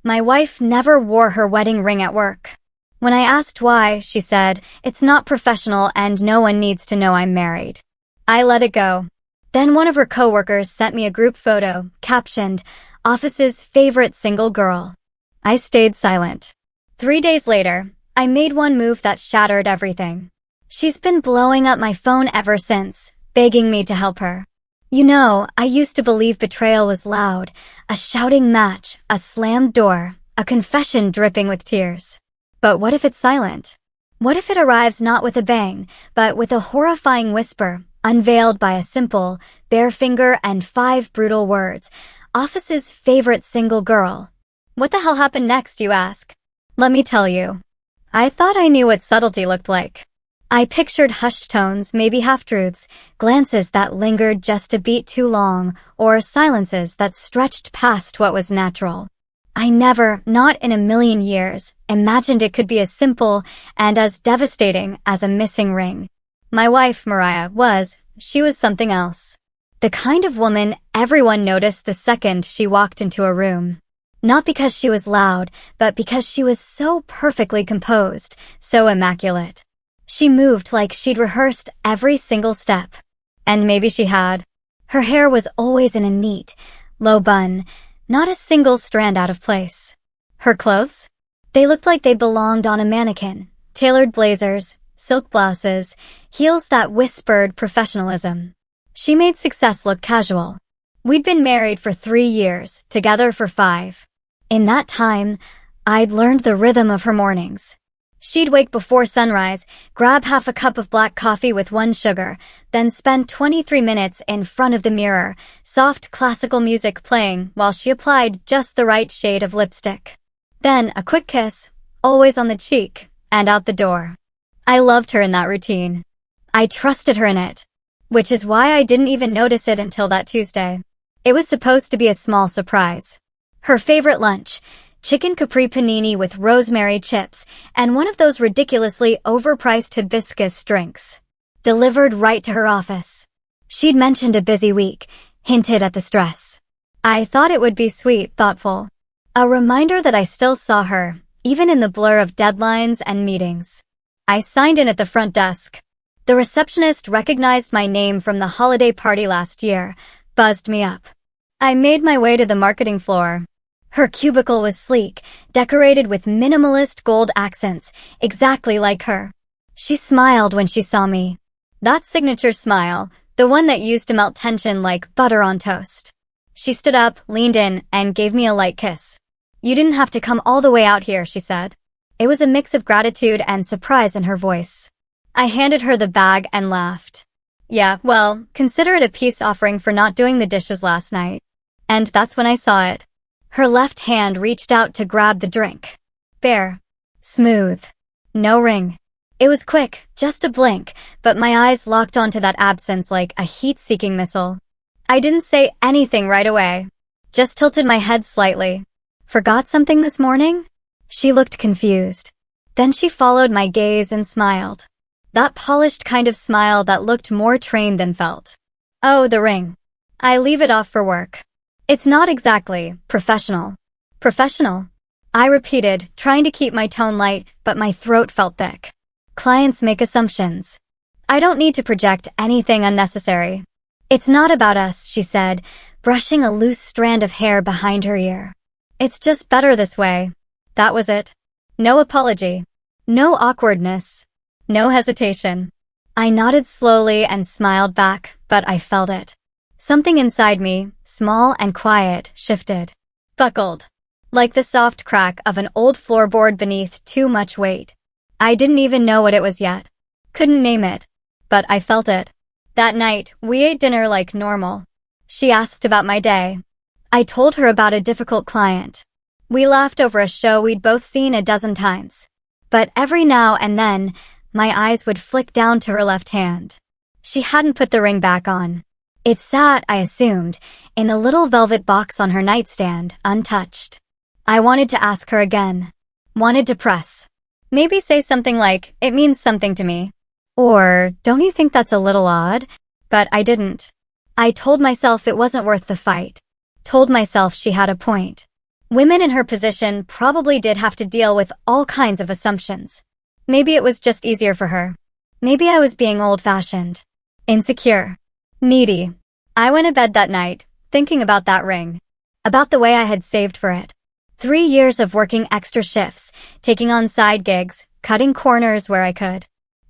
My wife never wore her wedding ring at work. When I asked why, she said, "It's not professional and no one needs to know I'm married." I let it go. Then one of her coworkers sent me a group photo, captioned, "Office's favorite single girl." I stayed silent. 3 days later, I made one move that shattered everything. She's been blowing up my phone ever since, begging me to help her. You know, I used to believe betrayal was loud, a shouting match, a slammed door, a confession dripping with tears. But what if it's silent? What if it arrives not with a bang, but with a horrifying whisper, unveiled by a simple, bare finger and 5 brutal words, "Office's favorite single girl"? What the hell happened next, you ask? Let me tell you. I thought I knew what subtlety looked like. I pictured hushed tones, maybe half-truths, glances that lingered just a beat too long, or silences that stretched past what was natural. I never, not in a million years, imagined it could be as simple and as devastating as a missing ring. My wife, Mariah, she was something else. The kind of woman everyone noticed the second she walked into a room. Not because she was loud, but because she was so perfectly composed, so immaculate. She moved like she'd rehearsed every single step. And maybe she had. Her hair was always in a neat, low bun, not a single strand out of place. Her clothes? They looked like they belonged on a mannequin. Tailored blazers, silk blouses, heels that whispered professionalism. She made success look casual. We'd been married for 3 years, together for 5. In that time, I'd learned the rhythm of her mornings. She'd wake before sunrise, grab half a cup of black coffee with 1 sugar, then spend 23 minutes in front of the mirror, soft classical music playing while she applied just the right shade of lipstick. Then a quick kiss, always on the cheek, and out the door. I loved her in that routine. I trusted her in it, which is why I didn't even notice it until that Tuesday. It was supposed to be a small surprise. Her favorite lunch, chicken capri panini with rosemary chips, and one of those ridiculously overpriced hibiscus drinks. Delivered right to her office. She'd mentioned a busy week, hinted at the stress. I thought it would be sweet, thoughtful. A reminder that I still saw her, even in the blur of deadlines and meetings. I signed in at the front desk. The receptionist recognized my name from the holiday party last year, buzzed me up. I made my way to the marketing floor. Her cubicle was sleek, decorated with minimalist gold accents, exactly like her. She smiled when she saw me. That signature smile, the one that used to melt tension like butter on toast. She stood up, leaned in, and gave me a light kiss. "You didn't have to come all the way out here," she said. It was a mix of gratitude and surprise in her voice. I handed her the bag and laughed. "Yeah, well, consider it a peace offering for not doing the dishes last night." And that's when I saw it. Her left hand reached out to grab the drink. Bare. Smooth. No ring. It was quick, just a blink, but my eyes locked onto that absence like a heat-seeking missile. I didn't say anything right away. Just tilted my head slightly. "Forgot something this morning?" She looked confused. Then she followed my gaze and smiled. That polished kind of smile that looked more trained than felt. "Oh, the ring. I leave it off for work. It's not exactly professional." "Professional?" I repeated, trying to keep my tone light, but my throat felt thick. "Clients make assumptions. I don't need to project anything unnecessary." "It's not about us," she said, brushing a loose strand of hair behind her ear. "It's just better this way." That was it. No apology. No awkwardness. No hesitation. I nodded slowly and smiled back, but I felt it. Something inside me, small and quiet, shifted. Buckled. Like the soft crack of an old floorboard beneath too much weight. I didn't even know what it was yet. Couldn't name it. But I felt it. That night, we ate dinner like normal. She asked about my day. I told her about a difficult client. We laughed over a show we'd both seen a dozen times. But every now and then, my eyes would flick down to her left hand. She hadn't put the ring back on. It sat, I assumed, in the little velvet box on her nightstand, untouched. I wanted to ask her again. Wanted to press. Maybe say something like, "It means something to me." Or, "Don't you think that's a little odd?" But I didn't. I told myself it wasn't worth the fight. Told myself she had a point. Women in her position probably did have to deal with all kinds of assumptions. Maybe it was just easier for her. Maybe I was being old-fashioned, insecure, needy. I went to bed that night, thinking about that ring, about the way I had saved for it. 3 years of working extra shifts, taking on side gigs, cutting corners where I could.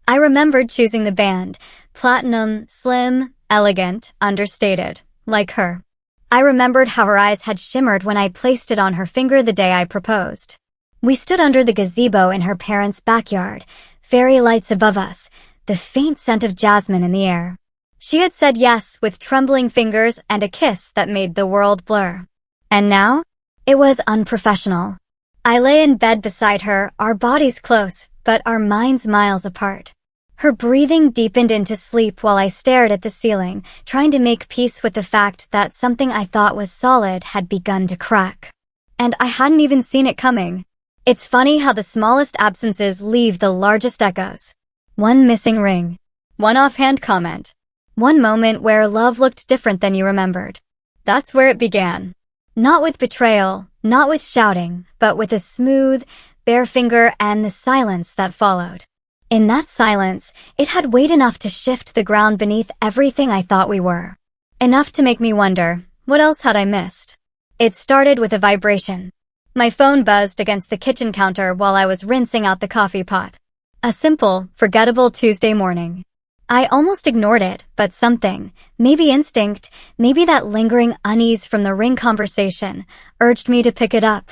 I remembered choosing the band, platinum, slim, elegant, understated, like her. I remembered how her eyes had shimmered when I placed it on her finger the day I proposed. We stood under the gazebo in her parents' backyard, fairy lights above us, the faint scent of jasmine in the air. She had said yes with trembling fingers and a kiss that made the world blur. And now? It was unprofessional. I lay in bed beside her, our bodies close, but our minds miles apart. Her breathing deepened into sleep while I stared at the ceiling, trying to make peace with the fact that something I thought was solid had begun to crack. And I hadn't even seen it coming. It's funny how the smallest absences leave the largest echoes. One missing ring. One offhand comment. One moment where love looked different than you remembered. That's where it began. Not with betrayal, not with shouting, but with a smooth, bare finger and the silence that followed. In that silence, it had weight enough to shift the ground beneath everything I thought we were. Enough to make me wonder, what else had I missed? It started with a vibration. My phone buzzed against the kitchen counter while I was rinsing out the coffee pot. A simple, forgettable Tuesday morning. I almost ignored it, but something, maybe instinct, maybe that lingering unease from the ring conversation, urged me to pick it up.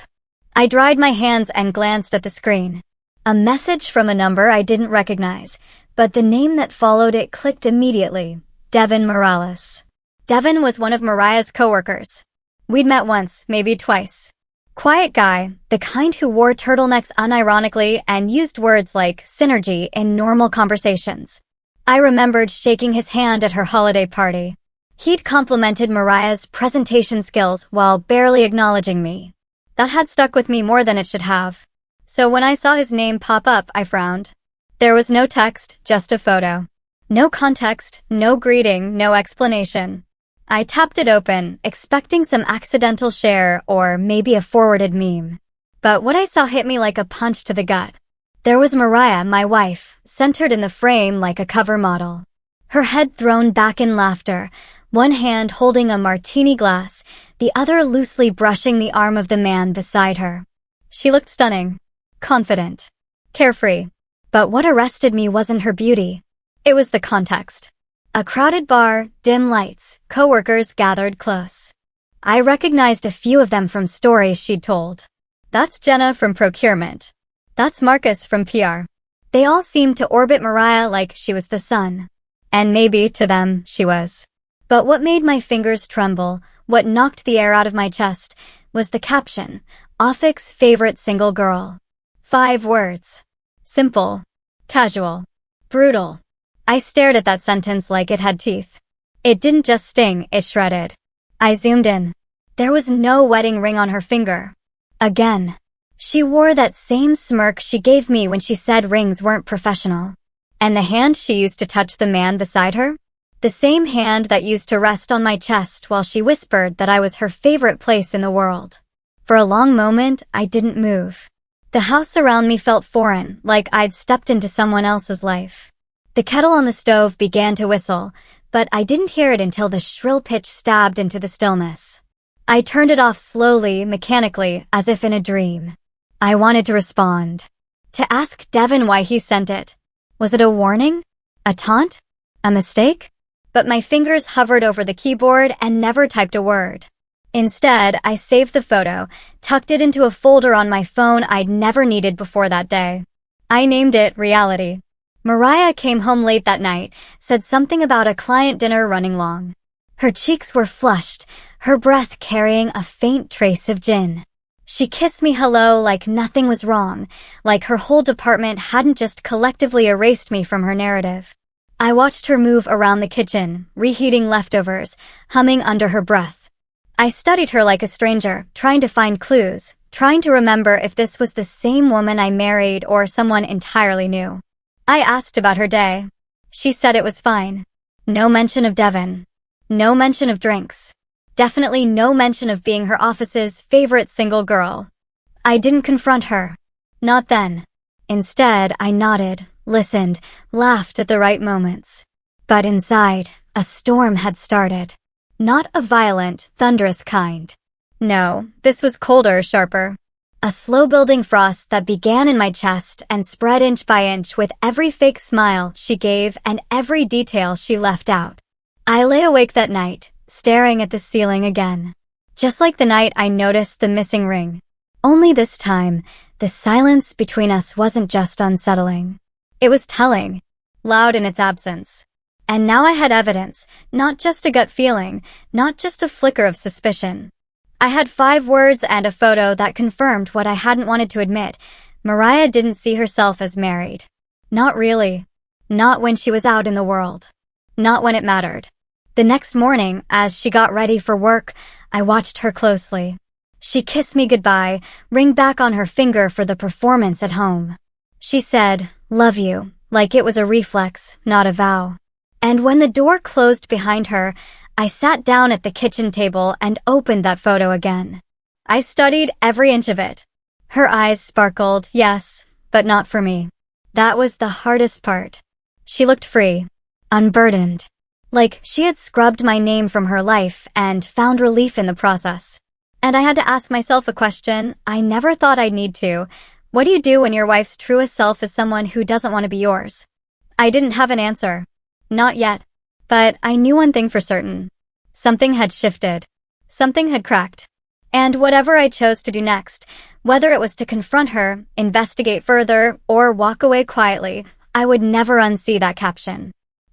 I dried my hands and glanced at the screen. A message from a number I didn't recognize, but the name that followed it clicked immediately. Devin Morales. Devin was one of Mariah's coworkers. We'd met once, maybe twice. Quiet guy, the kind who wore turtlenecks unironically and used words like synergy in normal conversations. I remembered shaking his hand at her holiday party. He'd complimented Mariah's presentation skills while barely acknowledging me. That had stuck with me more than it should have. So when I saw his name pop up, I frowned. There was no text, just a photo. No context, no greeting, no explanation. I tapped it open, expecting some accidental share or maybe a forwarded meme. But what I saw hit me like a punch to the gut. There was Mariah, my wife, centered in the frame like a cover model. Her head thrown back in laughter, one hand holding a martini glass, the other loosely brushing the arm of the man beside her. She looked stunning. Confident, carefree. But what arrested me wasn't her beauty. It was the context. A crowded bar, dim lights, coworkers gathered close. I recognized a few of them from stories she'd told. That's Jenna from procurement. That's Marcus from PR. They all seemed to orbit Mariah like she was the sun. And maybe, to them, she was. But what made my fingers tremble, what knocked the air out of my chest, was the caption, Ophic's favorite single girl. 5 words. Simple. Casual. Brutal. I stared at that sentence like it had teeth. It didn't just sting, it shredded. I zoomed in. There was no wedding ring on her finger. Again. She wore that same smirk she gave me when she said rings weren't professional. And the hand she used to touch the man beside her? The same hand that used to rest on my chest while she whispered that I was her favorite place in the world. For a long moment, I didn't move. The house around me felt foreign, like I'd stepped into someone else's life. The kettle on the stove began to whistle, but I didn't hear it until the shrill pitch stabbed into the stillness. I turned it off slowly, mechanically, as if in a dream. I wanted to respond. To ask Devin why he sent it. Was it a warning? A taunt? A mistake? But my fingers hovered over the keyboard and never typed a word. Instead, I saved the photo, tucked it into a folder on my phone I'd never needed before that day. I named it Reality. Mariah came home late that night, said something about a client dinner running long. Her cheeks were flushed, her breath carrying a faint trace of gin. She kissed me hello like nothing was wrong, like her whole department hadn't just collectively erased me from her narrative. I watched her move around the kitchen, reheating leftovers, humming under her breath. I studied her like a stranger, trying to find clues, trying to remember if this was the same woman I married or someone entirely new. I asked about her day. She said it was fine. No mention of Devin. No mention of drinks. Definitely no mention of being her office's favorite single girl. I didn't confront her. Not then. Instead, I nodded, listened, laughed at the right moments. But inside, a storm had started. Not a violent, thunderous kind. No, this was colder, sharper. A slow-building frost that began in my chest and spread inch by inch with every fake smile she gave and every detail she left out. I lay awake that night, staring at the ceiling again. Just like the night I noticed the missing ring. Only this time, the silence between us wasn't just unsettling. It was telling, loud in its absence. And now I had evidence, not just a gut feeling, not just a flicker of suspicion. I had 5 words and a photo that confirmed what I hadn't wanted to admit. Mariah didn't see herself as married. Not really. Not when she was out in the world. Not when it mattered. The next morning, as she got ready for work, I watched her closely. She kissed me goodbye, ring back on her finger for the performance at home. She said, "Love you," like it was a reflex, not a vow. And when the door closed behind her, I sat down at the kitchen table and opened that photo again. I studied every inch of it. Her eyes sparkled, yes, but not for me. That was the hardest part. She looked free, unburdened, like she had scrubbed my name from her life and found relief in the process. And I had to ask myself a question I never thought I'd need to. What do you do when your wife's truest self is someone who doesn't want to be yours? I didn't have an answer. Not yet. But I knew one thing for certain. Something had shifted. Something had cracked. And whatever I chose to do next, whether it was to confront her, investigate further, or walk away quietly, I would never unsee that caption.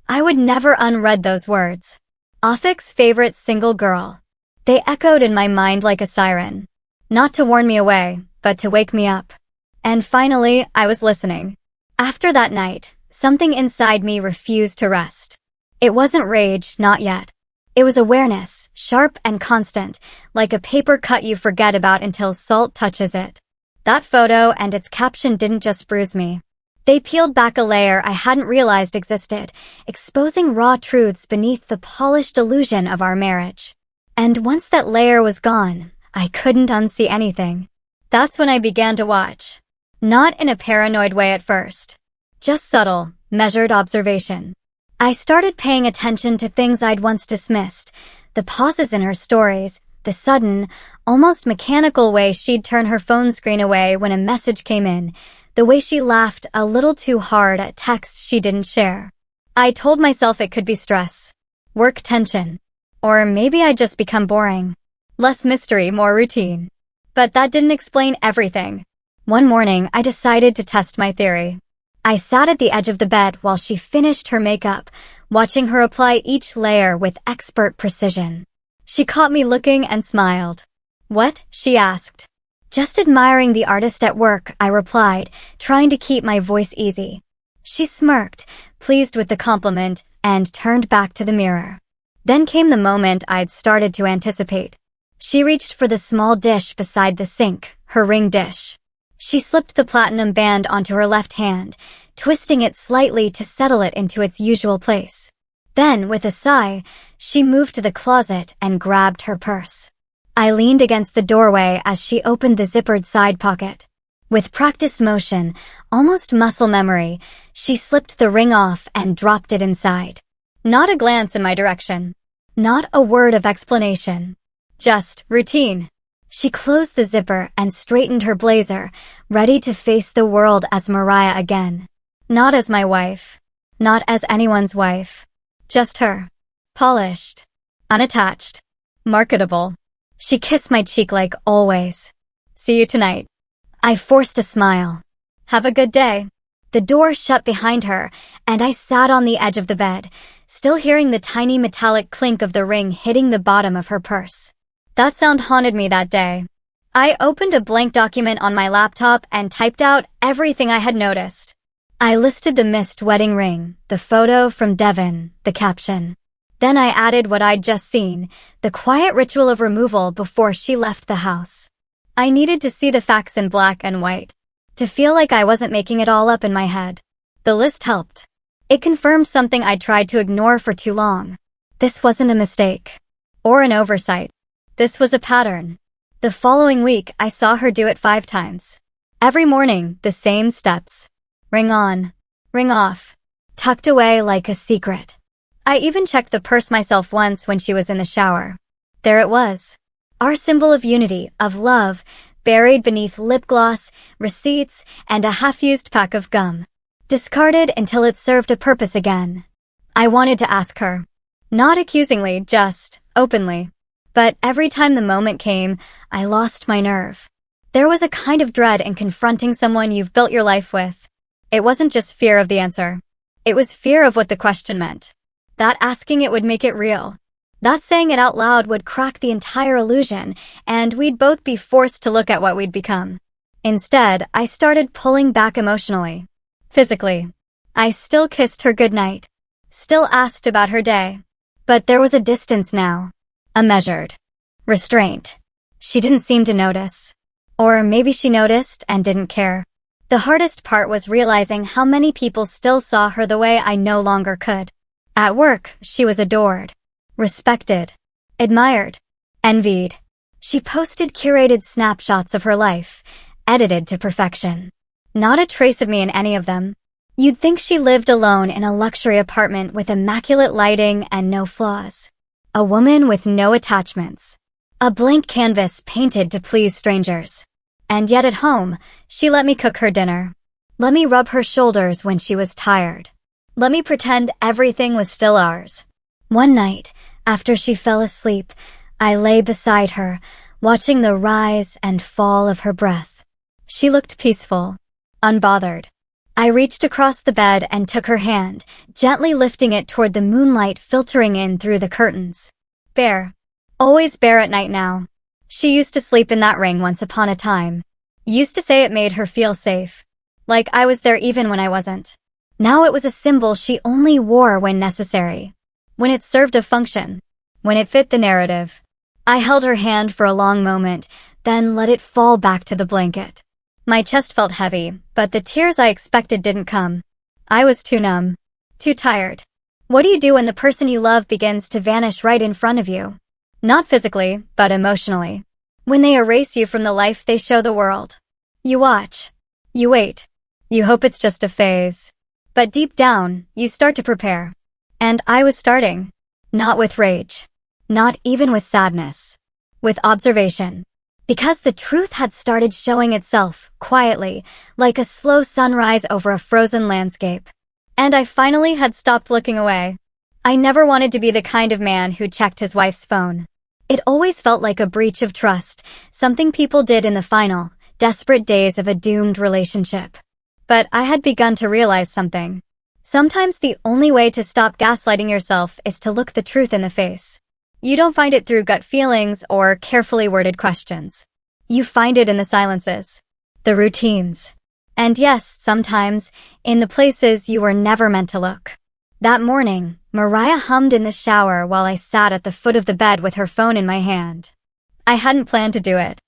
I would never unread those words. Afik's favorite single girl. They echoed in my mind like a siren. Not to warn me away, but to wake me up. And finally, I was listening. After that night, something inside me refused to rest. It wasn't rage, not yet. It was awareness, sharp and constant, like a paper cut you forget about until salt touches it. That photo and its caption didn't just bruise me. They peeled back a layer I hadn't realized existed, exposing raw truths beneath the polished illusion of our marriage. And once that layer was gone, I couldn't unsee anything. That's when I began to watch. Not in a paranoid way at first. Just subtle, measured observation. I started paying attention to things I'd once dismissed, the pauses in her stories, the sudden, almost mechanical way she'd turn her phone screen away when a message came in, the way she laughed a little too hard at texts she didn't share. I told myself it could be stress, work tension, or maybe I'd just become boring. Less mystery, more routine. But that didn't explain everything. One morning, I decided to test my theory. I sat at the edge of the bed while she finished her makeup, watching her apply each layer with expert precision. She caught me looking and smiled. "What?" she asked. "Just admiring the artist at work," I replied, trying to keep my voice easy. She smirked, pleased with the compliment, and turned back to the mirror. Then came the moment I'd started to anticipate. She reached for the small dish beside the sink, her ring dish. She slipped the platinum band onto her left hand, twisting it slightly to settle it into its usual place. Then, with a sigh, she moved to the closet and grabbed her purse. I leaned against the doorway as she opened the zippered side pocket. With practiced motion, almost muscle memory, she slipped the ring off and dropped it inside. Not a glance in my direction. Not a word of explanation. Just routine. She closed the zipper and straightened her blazer, ready to face the world as Mariah again. Not as my wife. Not as anyone's wife. Just her. Polished. Unattached. Marketable. She kissed my cheek like always. "See you tonight." I forced a smile. "Have a good day." The door shut behind her, and I sat on the edge of the bed, still hearing the tiny metallic clink of the ring hitting the bottom of her purse. That sound haunted me that day. I opened a blank document on my laptop and typed out everything I had noticed. I listed the missed wedding ring, the photo from Devon, the caption. Then I added what I'd just seen, the quiet ritual of removal before she left the house. I needed to see the facts in black and white, to feel like I wasn't making it all up in my head. The list helped. It confirmed something I'd tried to ignore for too long. This wasn't a mistake. or an oversight. This was a pattern. The following week, I saw her do it 5 times. Every morning, the same steps. Ring on, ring off, tucked away like a secret. I even checked the purse myself once when she was in the shower. There it was. Our symbol of unity, of love, buried beneath lip gloss, receipts, and a half-used pack of gum. Discarded until it served a purpose again. I wanted to ask her. Not accusingly, just openly. But every time the moment came, I lost my nerve. There was a kind of dread in confronting someone you've built your life with. It wasn't just fear of the answer. It was fear of what the question meant. That asking it would make it real. That saying it out loud would crack the entire illusion, and we'd both be forced to look at what we'd become. Instead, I started pulling back emotionally. Physically. I still kissed her goodnight. Still asked about her day. But there was a distance now. A measured restraint. She didn't seem to notice. Or maybe she noticed and didn't care. The hardest part was realizing how many people still saw her the way I no longer could. At work, she was adored, respected, admired, envied. She posted curated snapshots of her life, edited to perfection. Not a trace of me in any of them. You'd think she lived alone in a luxury apartment with immaculate lighting and no flaws. A woman with no attachments. A blank canvas painted to please strangers. And yet at home, she let me cook her dinner. Let me rub her shoulders when she was tired. Let me pretend everything was still ours. One night, after she fell asleep, I lay beside her, watching the rise and fall of her breath. She looked peaceful, unbothered. I reached across the bed and took her hand, gently lifting it toward the moonlight filtering in through the curtains. Bare. Always bare at night now. She used to sleep in that ring once upon a time. Used to say it made her feel safe. Like I was there even when I wasn't. Now it was a symbol she only wore when necessary. When it served a function. When it fit the narrative. I held her hand for a long moment, then let it fall back to the blanket. My chest felt heavy, but the tears I expected didn't come. I was too numb. Too tired. What do you do when the person you love begins to vanish right in front of you? Not physically, but emotionally. When they erase you from the life they show the world. You watch. You wait. You hope it's just a phase. But deep down, you start to prepare. And I was starting. Not with rage. Not even with sadness. With observation. Because the truth had started showing itself, quietly, like a slow sunrise over a frozen landscape. And I finally had stopped looking away. I never wanted to be the kind of man who checked his wife's phone. It always felt like a breach of trust, something people did in the final, desperate days of a doomed relationship. But I had begun to realize something. Sometimes the only way to stop gaslighting yourself is to look the truth in the face. You don't find it through gut feelings or carefully worded questions. You find it in the silences, the routines. And yes, sometimes, in the places you were never meant to look. That morning, Mariah hummed in the shower while I sat at the foot of the bed with her phone in my hand. I hadn't planned to do it.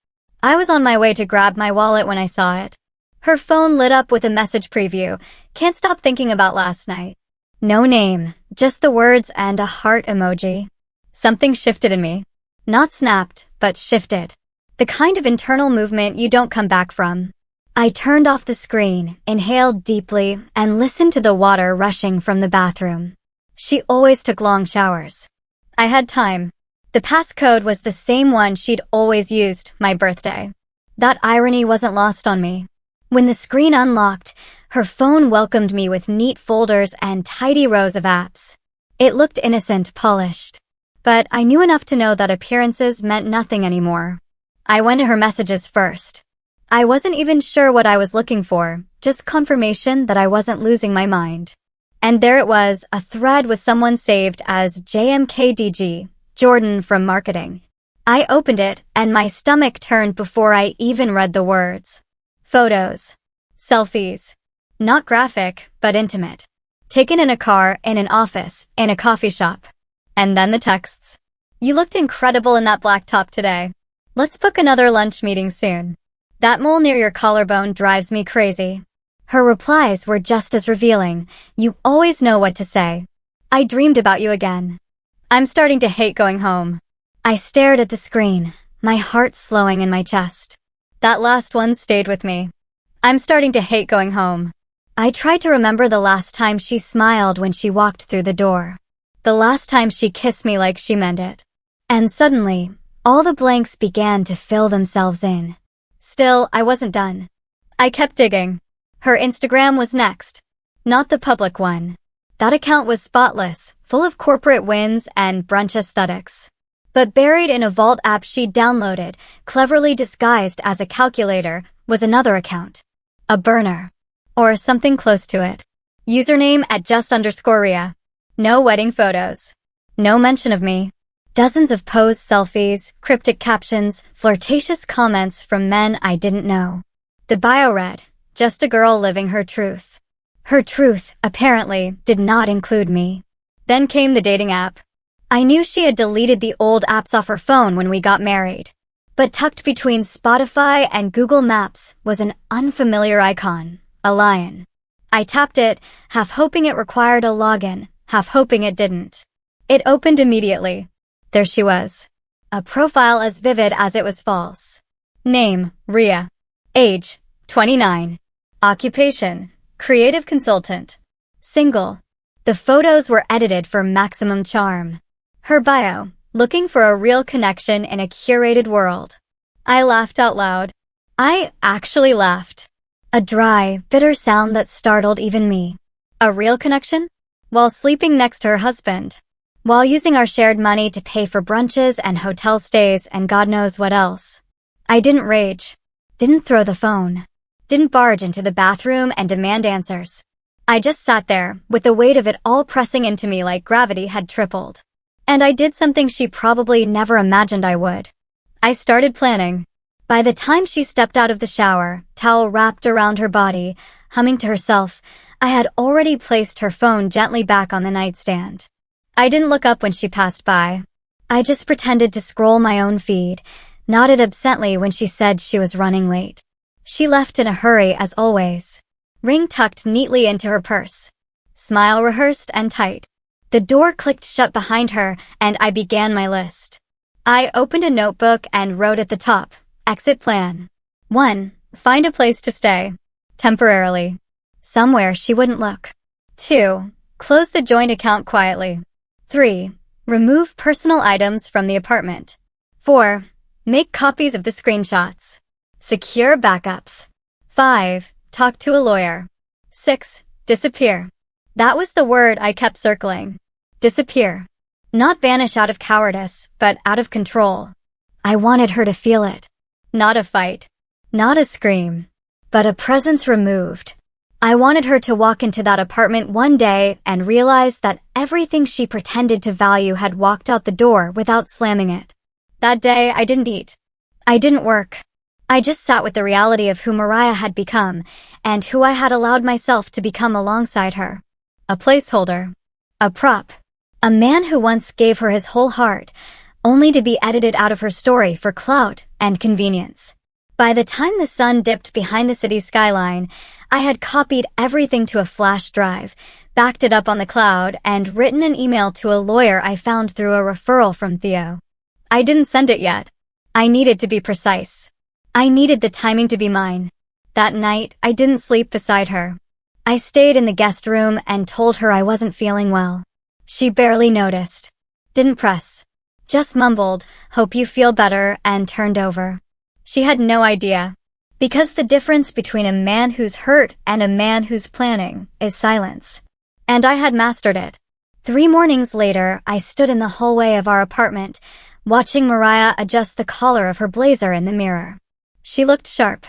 I was on my way to grab my wallet when I saw it. Her phone lit up with a message preview. Can't stop thinking about last night. No name, just the words and a heart emoji. Something shifted in me. Not snapped, but shifted. The kind of internal movement you don't come back from. I turned off the screen, inhaled deeply, and listened to the water rushing from the bathroom. She always took long showers. I had time. The passcode was the same one she'd always used, my birthday. That irony wasn't lost on me. When the screen unlocked, her phone welcomed me with neat folders and tidy rows of apps. It looked innocent, polished. But I knew enough to know that appearances meant nothing anymore. I went to her messages first. I wasn't even sure what I was looking for, just confirmation that I wasn't losing my mind. And there it was, a thread with someone saved as JMKDG, Jordan from marketing. I opened it, and my stomach turned before I even read the words. Photos. Selfies. Not graphic, but intimate. Taken in a car, in an office, in a coffee shop. And then the texts. You looked incredible in that black top today. Let's book another lunch meeting soon. That mole near your collarbone drives me crazy. Her replies were just as revealing. You always know what to say. I dreamed about you again. I'm starting to hate going home. I stared at the screen, my heart slowing in my chest. That last one stayed with me. I'm starting to hate going home. I tried to remember the last time she smiled when she walked through the door. The last time she kissed me like she meant it. And suddenly, all the blanks began to fill themselves in. Still, I wasn't done. I kept digging. Her Instagram was next. Not the public one. That account was spotless, full of corporate wins and brunch aesthetics. But buried in a vault app she'd downloaded, cleverly disguised as a calculator, was another account. A burner. Or something close to it. Username at @just_Ria. No wedding photos. No mention of me. Dozens of posed selfies, cryptic captions, flirtatious comments from men I didn't know. The bio read, just a girl living her truth. Her truth, apparently, did not include me. Then came the dating app. I knew she had deleted the old apps off her phone when we got married. But tucked between Spotify and Google Maps was an unfamiliar icon, a lion. I tapped it, half hoping it required a login, half hoping it didn't. It opened immediately. There she was. A profile as vivid as it was false. Name, Ria. Age, 29. Occupation, creative consultant. Single. The photos were edited for maximum charm. Her bio, looking for a real connection in a curated world. I laughed out loud. I actually laughed. A dry, bitter sound that startled even me. A real connection? While sleeping next to her husband. While using our shared money to pay for brunches and hotel stays and God knows what else. I didn't rage. Didn't throw the phone. Didn't barge into the bathroom and demand answers. I just sat there, with the weight of it all pressing into me like gravity had tripled. And I did something she probably never imagined I would. I started planning. By the time she stepped out of the shower, towel wrapped around her body, humming to herself, I had already placed her phone gently back on the nightstand. I didn't look up when she passed by. I just pretended to scroll my own feed, nodded absently when she said she was running late. She left in a hurry as always. Ring tucked neatly into her purse. Smile rehearsed and tight. The door clicked shut behind her, and I began my list. I opened a notebook and wrote at the top, exit plan. 1. Find a place to stay. Temporarily. Somewhere she wouldn't look. 2. Close the joint account quietly. 3. Remove personal items from the apartment. 4. Make copies of the screenshots. Secure backups. 5. Talk to a lawyer. 6. Disappear. That was the word I kept circling. Disappear. Not vanish out of cowardice, but out of control. I wanted her to feel it. Not a fight. Not a scream. But a presence removed. I wanted her to walk into that apartment one day and realize that everything she pretended to value had walked out the door without slamming it. That day, I didn't eat. I didn't work. I just sat with the reality of who Mariah had become and who I had allowed myself to become alongside her. A placeholder. A prop. A man who once gave her his whole heart, only to be edited out of her story for clout and convenience. By the time the sun dipped behind the city skyline, I had copied everything to a flash drive, backed it up on the cloud, and written an email to a lawyer I found through a referral from Theo. I didn't send it yet. I needed to be precise. I needed the timing to be mine. That night, I didn't sleep beside her. I stayed in the guest room and told her I wasn't feeling well. She barely noticed. Didn't press. Just mumbled, "Hope you feel better," and turned over. She had no idea. Because the difference between a man who's hurt and a man who's planning is silence. And I had mastered it. 3 mornings later, I stood in the hallway of our apartment, watching Mariah adjust the collar of her blazer in the mirror. She looked sharp.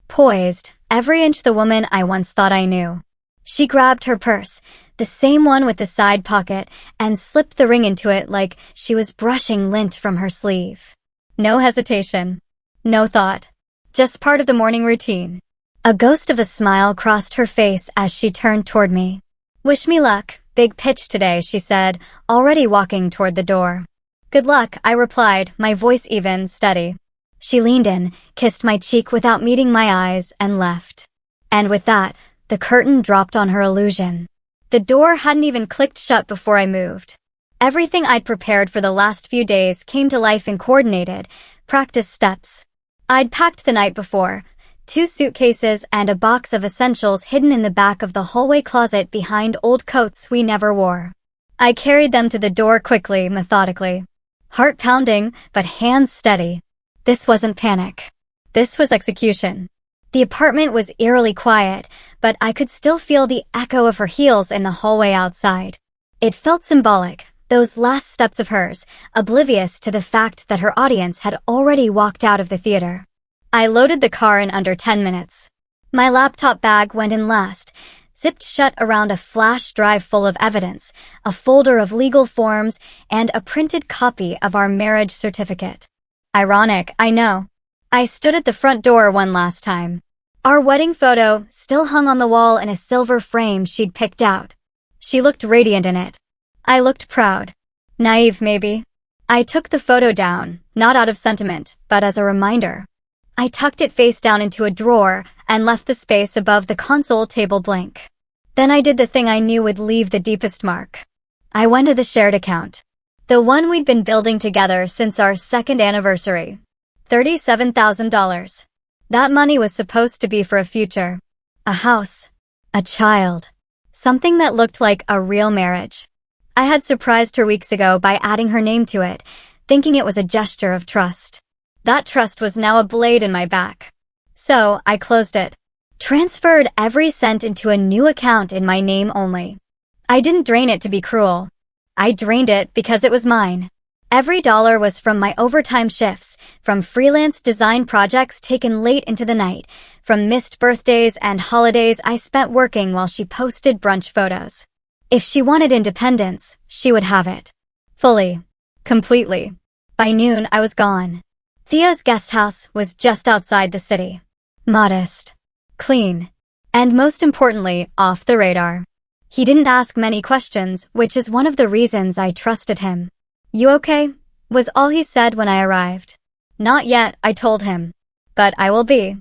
Poised, every inch the woman I once thought I knew. She grabbed her purse, the same one with the side pocket, and slipped the ring into it like she was brushing lint from her sleeve. No hesitation. No thought. Just part of the morning routine. A ghost of a smile crossed her face as she turned toward me. "Wish me luck. Big pitch today," she said, already walking toward the door. "Good luck," I replied, my voice even, steady. She leaned in, kissed my cheek without meeting my eyes, and left. And with that, the curtain dropped on her illusion. The door hadn't even clicked shut before I moved. Everything I'd prepared for the last few days came to life in coordinated, practice steps. I'd packed the night before, 2 suitcases and a box of essentials hidden in the back of the hallway closet behind old coats we never wore. I carried them to the door quickly, methodically. Heart pounding, but hands steady. This wasn't panic. This was execution. The apartment was eerily quiet, but I could still feel the echo of her heels in the hallway outside. It felt symbolic, those last steps of hers, oblivious to the fact that her audience had already walked out of the theater. I loaded the car in under 10 minutes. My laptop bag went in last, zipped shut around a flash drive full of evidence, a folder of legal forms, and a printed copy of our marriage certificate. Ironic, I know. I stood at the front door one last time. Our wedding photo still hung on the wall in a silver frame she'd picked out. She looked radiant in it. I looked proud. Naive, maybe. I took the photo down, not out of sentiment, but as a reminder. I tucked it face down into a drawer and left the space above the console table blank. Then I did the thing I knew would leave the deepest mark. I went to the shared account. The one we'd been building together since our 2nd anniversary. $37,000. That money was supposed to be for a future. A house. A child. Something that looked like a real marriage. I had surprised her weeks ago by adding her name to it, thinking it was a gesture of trust. That trust was now a blade in my back. So, I closed it. Transferred every cent into a new account in my name only. I didn't drain it to be cruel. I drained it because it was mine. Every dollar was from my overtime shifts, from freelance design projects taken late into the night, from missed birthdays and holidays I spent working while she posted brunch photos. If she wanted independence, she would have it. Fully. Completely. By noon, I was gone. Theo's guest house was just outside the city. Modest. Clean. And most importantly, off the radar. He didn't ask many questions, which is one of the reasons I trusted him. "You okay?" was all he said when I arrived. "Not yet," I told him. "But I will be."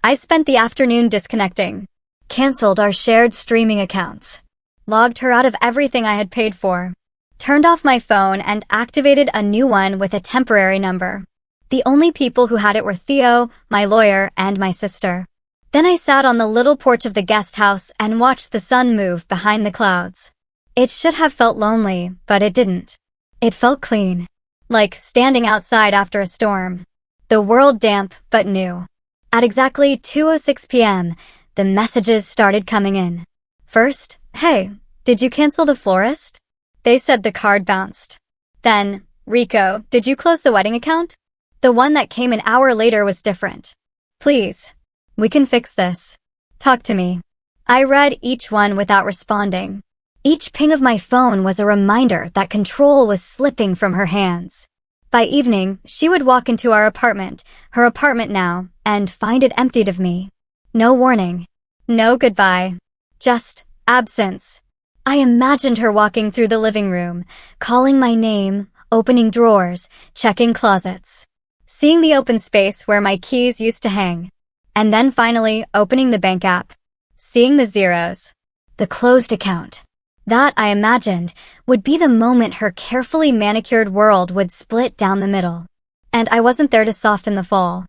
I spent the afternoon disconnecting. Cancelled our shared streaming accounts. Logged her out of everything I had paid for. Turned off my phone and activated a new one with a temporary number. The only people who had it were Theo, my lawyer, and my sister. Then I sat on the little porch of the guest house and watched the sun move behind the clouds. It should have felt lonely, but it didn't. It felt clean. Like standing outside after a storm. The world damp, but new. At exactly 2:06 p.m., the messages started coming in. First, "Hey, did you cancel the florist?" They said the card bounced. Then, "Rico, did you close the wedding account?" The one that came an hour later was different. "Please. We can fix this. Talk to me." I read each one without responding. Each ping of my phone was a reminder that control was slipping from her hands. By evening, she would walk into our apartment, her apartment now, and find it emptied of me. No warning. No goodbye. Just absence. I imagined her walking through the living room, calling my name, opening drawers, checking closets. Seeing the open space where my keys used to hang. And then finally, opening the bank app. Seeing the zeros. The closed account. That, I imagined, would be the moment her carefully manicured world would split down the middle. And I wasn't there to soften the fall.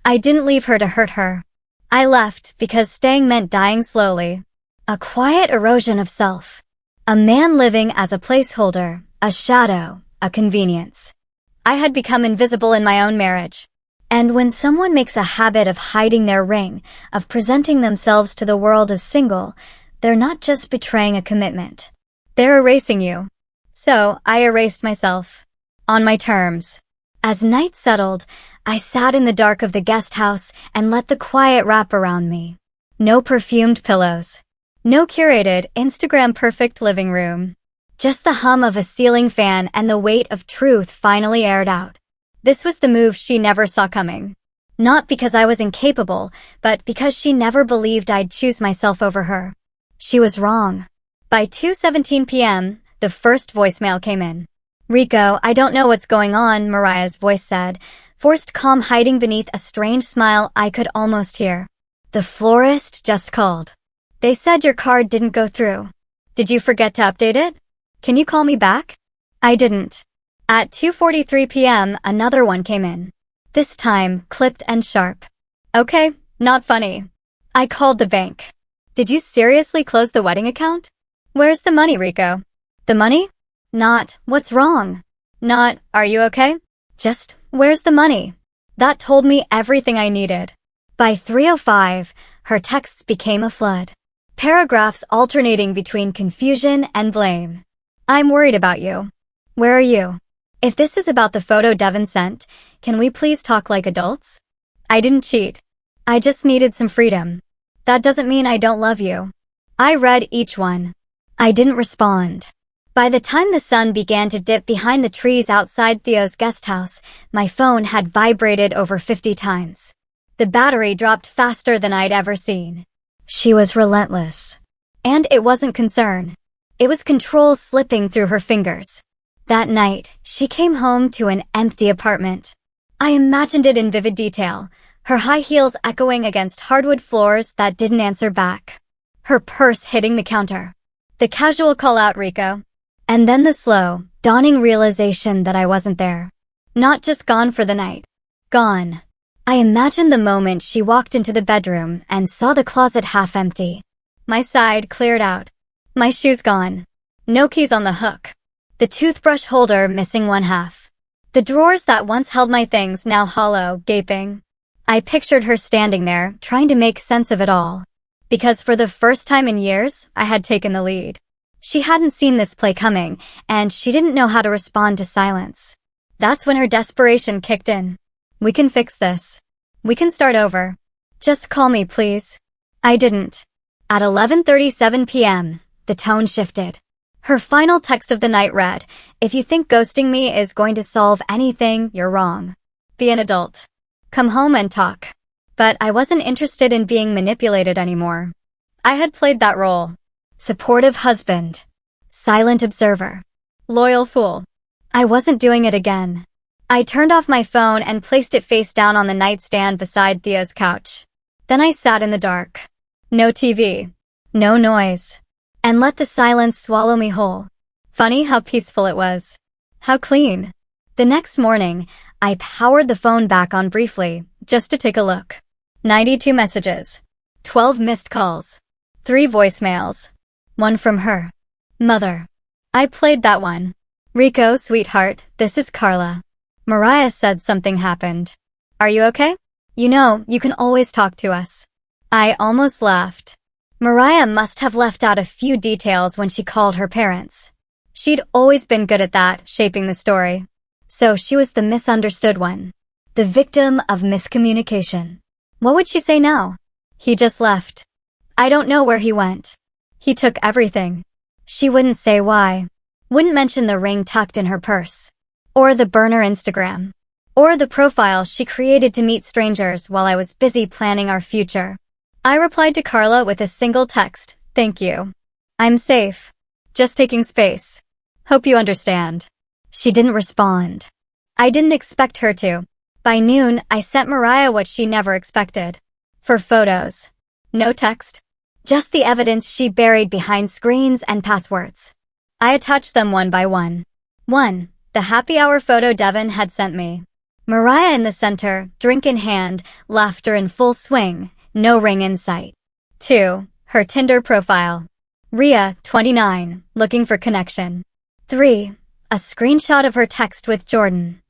I didn't leave her to hurt her. I left because staying meant dying slowly. A quiet erosion of self. A man living as a placeholder, a shadow, a convenience. I had become invisible in my own marriage. And when someone makes a habit of hiding their ring, of presenting themselves to the world as single, they're not just betraying a commitment. They're erasing you. So I erased myself. On my terms. As night settled, I sat in the dark of the guest house and let the quiet wrap around me. No perfumed pillows. No curated, Instagram-perfect living room. Just the hum of a ceiling fan and the weight of truth finally aired out. This was the move she never saw coming. Not because I was incapable, but because she never believed I'd choose myself over her. She was wrong. By 2:17 p.m., the first voicemail came in. "Rico, I don't know what's going on," Mariah's voice said, forced calm hiding beneath a strange smile I could almost hear. "The florist just called. They said your card didn't go through. Did you forget to update it? Can you call me back?" I didn't. At 2:43 p.m., another one came in. This time, clipped and sharp. Okay, not funny. I called the bank. Did you seriously close the wedding account? Where's the money, Rico? The money? Not, what's wrong? Not, are you okay? Just, where's the money? That told me everything I needed. By 3:05, her texts became a flood. Paragraphs alternating between confusion and blame. I'm worried about you. Where are you? If this is about the photo Devin sent, can we please talk like adults? I didn't cheat. I just needed some freedom. That doesn't mean I don't love you. I read each one. I didn't respond. By the time the sun began to dip behind the trees outside Theo's guest house, my phone had vibrated over 50 times. The battery dropped faster than I'd ever seen. She was relentless. And it wasn't concern. It was control slipping through her fingers. That night, she came home to an empty apartment. I imagined it in vivid detail, her high heels echoing against hardwood floors that didn't answer back. Her purse hitting the counter. The casual call out, Rico. And then the slow, dawning realization that I wasn't there. Not just gone for the night. Gone. I imagined the moment she walked into the bedroom and saw the closet half empty. My side cleared out. My shoes gone. No keys on the hook. The toothbrush holder missing one half. The drawers that once held my things now hollow, gaping. I pictured her standing there, trying to make sense of it all. Because for the first time in years, I had taken the lead. She hadn't seen this play coming, and she didn't know how to respond to silence. That's when her desperation kicked in. We can fix this. We can start over. Just call me, please. I didn't. At 11:37 p.m., the tone shifted. Her final text of the night read, "If you think ghosting me is going to solve anything, you're wrong. Be an adult. Come home and talk." But I wasn't interested in being manipulated anymore. I had played that role. Supportive husband. Silent observer. Loyal fool. I wasn't doing it again. I turned off my phone and placed it face down on the nightstand beside Theo's couch. Then I sat in the dark. No TV. No noise. And let the silence swallow me whole. Funny how peaceful it was. How clean. The next morning, I powered the phone back on briefly, just to take a look. 92 messages. 12 missed calls. 3 voicemails. 1 from her. Mother. I played that one. Rico, sweetheart, this is Carla. Mariah said something happened. Are you okay? You know, you can always talk to us. I almost laughed. Mariah must have left out a few details when she called her parents. She'd always been good at that, shaping the story. So she was the misunderstood one. The victim of miscommunication. What would she say now? He just left. I don't know where he went. He took everything. She wouldn't say why. Wouldn't mention the ring tucked in her purse. Or the burner Instagram. Or the profile she created to meet strangers while I was busy planning our future. I replied to Carla with a single text, "Thank you. I'm safe. Just taking space. Hope you understand." She didn't respond. I didn't expect her to. By noon, I sent Mariah what she never expected. 4 photos. No text. Just the evidence she buried behind screens and passwords. I attached them one by one. 1. The happy hour photo Devin had sent me. Mariah in the center, drink in hand, laughter in full swing. No ring in sight. 2. Her Tinder profile. Ria, 29, looking for connection. 3. A screenshot of her text with Jordan.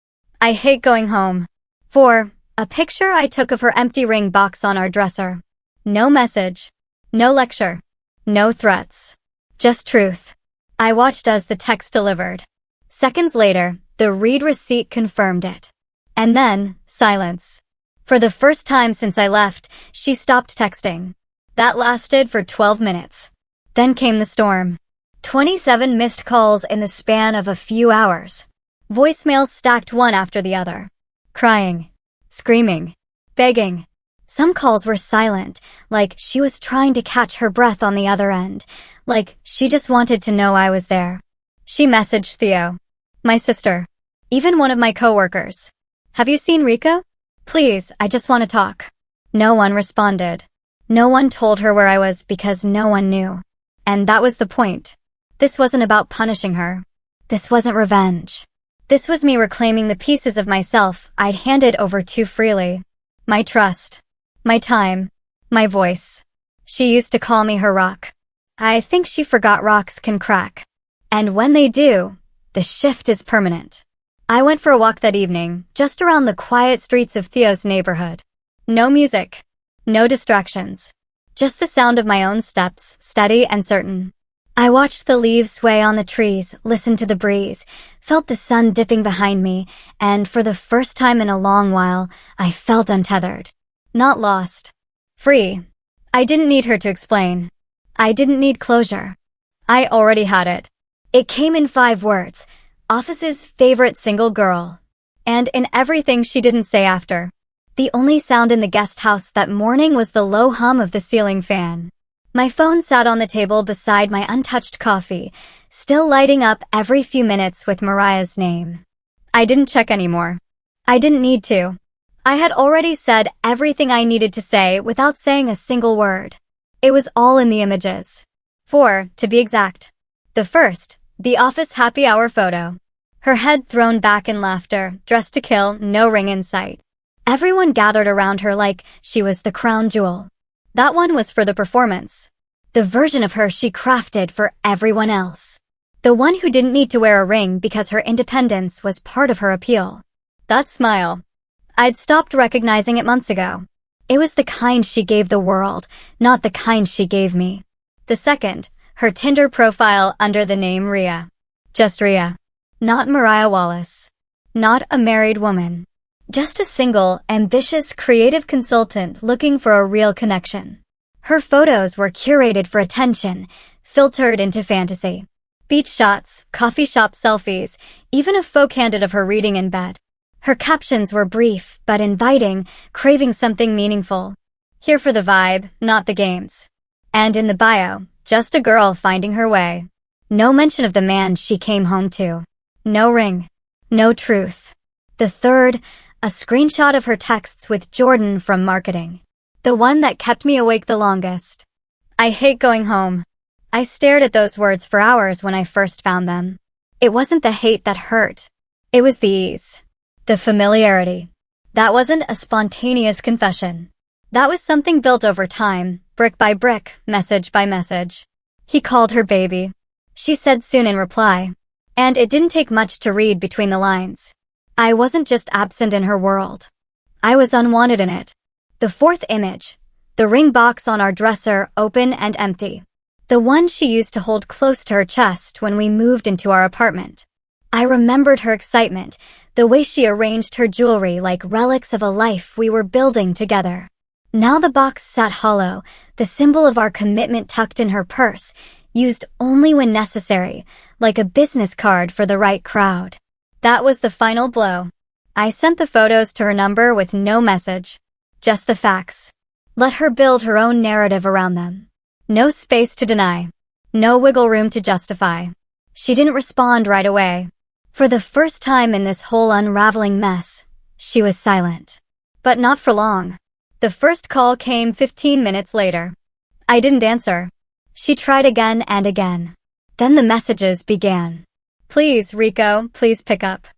I hate going home. 4. A picture I took of her empty ring box on our dresser. No message. No lecture. No threats. Just truth. I watched as the text delivered. Seconds later, the read receipt confirmed it. And then, silence. For the first time since I left, she stopped texting. That lasted for 12 minutes. Then came the storm. 27 missed calls in the span of a few hours. Voicemails stacked one after the other. Crying. Screaming. Begging. Some calls were silent, like she was trying to catch her breath on the other end, like she just wanted to know I was there. She messaged Theo. My sister. Even one of my coworkers. Have you seen Rico? Please, I just want to talk. No one responded. No one told her where I was because no one knew. And that was the point. This wasn't about punishing her. This wasn't revenge. This was me reclaiming the pieces of myself I'd handed over too freely. My trust. My time. My voice. She used to call me her rock. I think she forgot rocks can crack. And when they do, the shift is permanent. I went for a walk that evening, just around the quiet streets of Theo's neighborhood. No music. No distractions. Just the sound of my own steps, steady and certain. I watched the leaves sway on the trees, listened to the breeze, felt the sun dipping behind me, and for the first time in a long while, I felt untethered. Not lost. Free. I didn't need her to explain. I didn't need closure. I already had it. It came in 5 words. Office's favorite single girl. And in everything she didn't say after. The only sound in the guest house that morning was the low hum of the ceiling fan. My phone sat on the table beside my untouched coffee, still lighting up every few minutes with Mariah's name. I didn't check anymore. I didn't need to. I had already said everything I needed to say without saying a single word. It was all in the images. 4, to be exact. The first, the office happy hour photo. Her head thrown back in laughter, dressed to kill, no ring in sight. Everyone gathered around her like she was the crown jewel. That one was for the performance. The version of her she crafted for everyone else. The one who didn't need to wear a ring because her independence was part of her appeal. That smile. I'd stopped recognizing it months ago. It was the kind she gave the world, not the kind she gave me. The second, her Tinder profile under the name Rhea. Just Rhea. Not Mariah Wallace. Not a married woman. Just a single, ambitious, creative consultant looking for a real connection. Her photos were curated for attention, filtered into fantasy. Beach shots, coffee shop selfies, even a faux candid of her reading in bed. Her captions were brief, but inviting, craving something meaningful. Here for the vibe, not the games. And in the bio, just a girl finding her way. No mention of the man she came home to. No ring. No truth. The third, a screenshot of her texts with Jordan from marketing. The one that kept me awake the longest. I hate going home. I stared at those words for hours when I first found them. It wasn't the hate that hurt. It was the ease. The familiarity. That wasn't a spontaneous confession. That was something built over time, brick by brick, message by message. He called her baby. She said soon in reply. And it didn't take much to read between the lines. I wasn't just absent in her world. I was unwanted in it. The fourth image. The ring box on our dresser, open and empty. The one she used to hold close to her chest when we moved into our apartment. I remembered her excitement, the way she arranged her jewelry like relics of a life we were building together. Now the box sat hollow, the symbol of our commitment tucked in her purse, used only when necessary, like a business card for the right crowd. That was the final blow. I sent the photos to her number with no message. Just the facts. Let her build her own narrative around them. No space to deny. No wiggle room to justify. She didn't respond right away. For the first time in this whole unraveling mess, she was silent. But not for long. The first call came 15 minutes later. I didn't answer. She tried again and again. Then the messages began. Please, Rico, please pick up.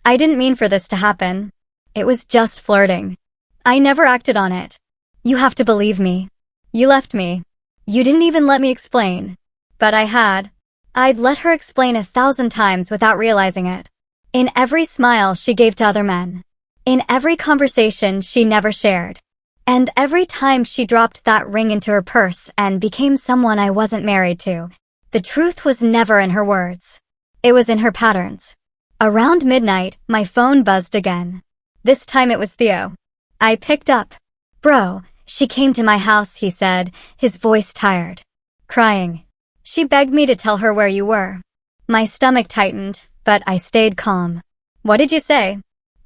I didn't mean for this to happen. It was just flirting. I never acted on it. You have to believe me. You left me. You didn't even let me explain. But I had. I'd let her explain 1,000 times without realizing it. In every smile she gave to other men. In every conversation she never shared. And every time she dropped that ring into her purse and became someone I wasn't married to, the truth was never in her words. It was in her patterns. Around midnight, my phone buzzed again. This time it was Theo. I picked up. Bro, she came to my house, he said, his voice tired. Crying. She begged me to tell her where you were. My stomach tightened, but I stayed calm. What did you say?